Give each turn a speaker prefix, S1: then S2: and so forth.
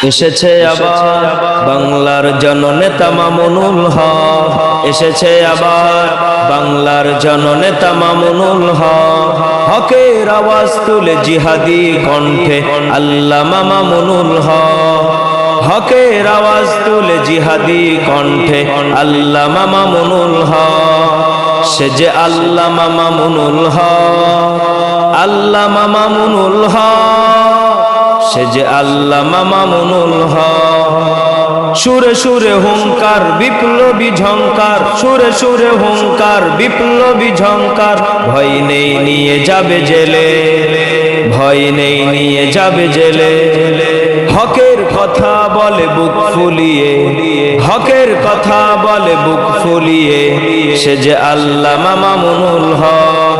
S1: এসেছে আবার বাংলার জননেতা মামুনুল হক, এসেছে আবার বাংলার জননেতা মামুনুল হক। হকের আওয়াজ তুলে জিহাদি কণ্ঠে আল্লামা মামুনুল হক, হকের আওয়াজ তুলে জিহাদি কণ্ঠে আল্লামা মামুনুল হক। সে যে আল্লামা মামুনুল হক, আল্লামা মামুনুল হক, সে যে আল্লামা মামুনুল হক। সুরে সুরে হুঙ্কার বিপ্লবী ঝংকার, সুরে সুরে হুঙ্কার বিপ্লবী ঝংকার। ভয় নেই নিয়ে যাবে জেলে, ভয় নেই নিয়ে যাবে জেলে। হকের কথা বলে বুক ফুলিয়ে, হকের কথা বলে বুক ফুলিয়ে। সে যে আল্লামা মামুনুল হক,